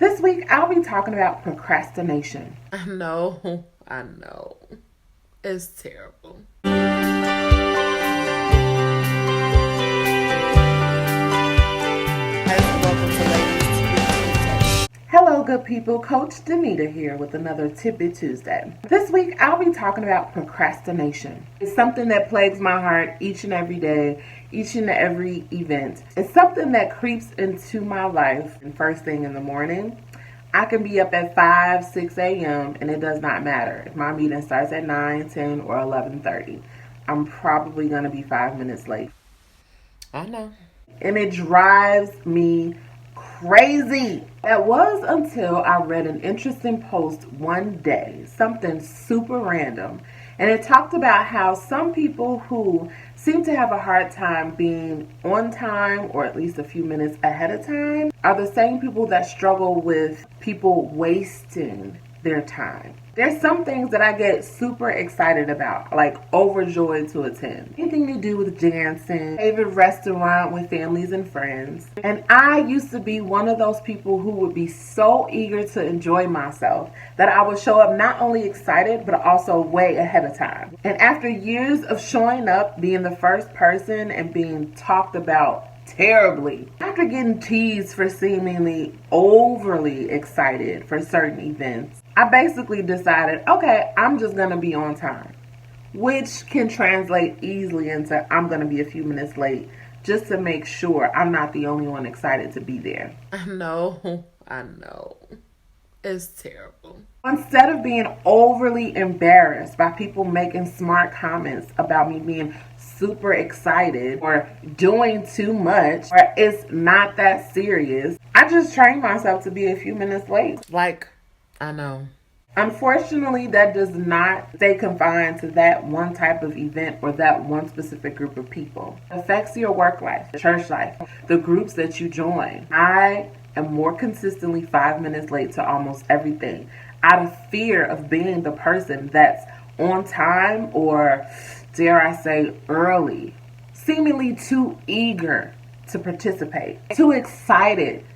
This week, I'll be talking about procrastination. I know. It's terrible. Welcome to Ladies Tuesday. Hello, good people. Coach Danita here with another Tidbit Tuesday. This week, I'll be talking about procrastination. It's something that plagues my heart each and every day, each and every event. It's something that creeps into my life first thing in the morning. I can be up at 5, 6 a.m. and it does not matter. If my meeting starts at 9, 10, or 11:30, I'm probably going to be 5 minutes late. I know. And it drives me crazy. That was until I read an interesting post one day, something super random. And it talked about how some people who seem to have a hard time being on time or at least a few minutes ahead of time are the same people that struggle with people wasting their time. There's some things that I get super excited about, like overjoyed to attend. Anything to do with dancing, favorite restaurant with families and friends. And I used to be one of those people who would be so eager to enjoy myself that I would show up not only excited, but also way ahead of time. And after years of showing up, being the first person and being talked about terribly, after getting teased for seemingly overly excited for certain events, I basically decided, okay, I'm just going to be on time, which can translate easily into I'm going to be a few minutes late just to make sure I'm not the only one excited to be there. I know. It's terrible. Instead of being overly embarrassed by people making smart comments about me being super excited or doing too much or it's not that serious, I just trained myself to be a few minutes late. I know. Unfortunately, that does not stay confined to that one type of event or that one specific group of people. It affects your work life, church life, the groups that you join. I am more consistently 5 minutes late to almost everything out of fear of being the person that's on time or, dare I say, early, seemingly too eager to participate, too excited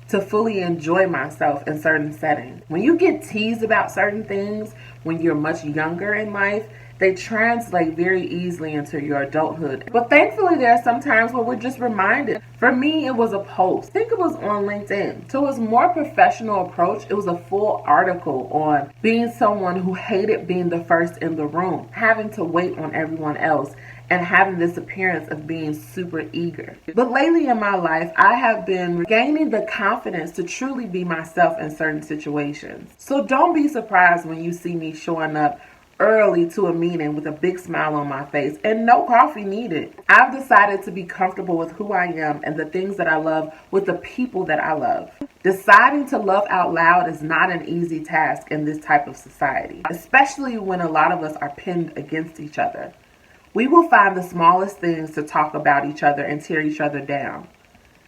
to fully enjoy myself in certain settings. When you get teased about certain things when you're much younger in life, they translate very easily into your adulthood. But thankfully, there are some times where we're just reminded. For me, it was a post. I think it was on LinkedIn. So it was a more professional approach. It was a full article on being someone who hated being the first in the room, having to wait on everyone else, and having this appearance of being super eager. But lately in my life, I have been gaining the confidence to truly be myself in certain situations. So don't be surprised when you see me showing up early to a meeting with a big smile on my face and no coffee needed. I've decided to be comfortable with who I am and the things that I love with the people that I love. Deciding to love out loud is not an easy task in this type of society, especially when a lot of us are pinned against each other. We will find the smallest things to talk about each other and tear each other down,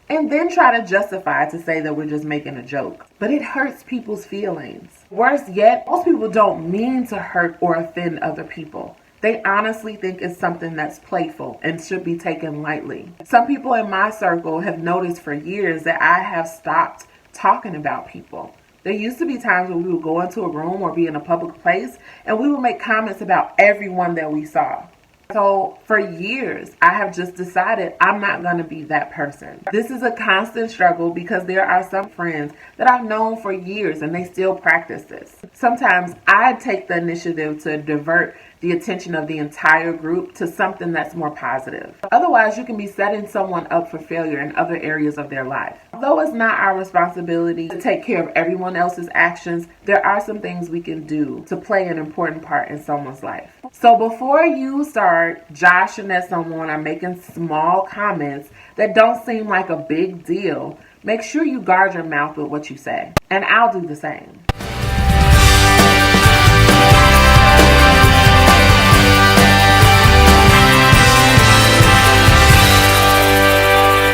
and then try to justify to say that we're just making a joke. But it hurts people's feelings. Worse yet, most people don't mean to hurt or offend other people. They honestly think it's something that's playful and should be taken lightly. Some people in my circle have noticed for years that I have stopped talking about people. There used to be times when we would go into a room or be in a public place and we would make comments about everyone that we saw. So for years, I have just decided I'm not going to be that person. This is a constant struggle because there are some friends that I've known for years and they still practice this. Sometimes I take the initiative to divert the attention of the entire group to something that's more positive. Otherwise, you can be setting someone up for failure in other areas of their life. Although it's not our responsibility to take care of everyone else's actions, there are some things we can do to play an important part in someone's life. So before you start joshing at someone or making small comments that don't seem like a big deal, make sure you guard your mouth with what you say. And I'll do the same.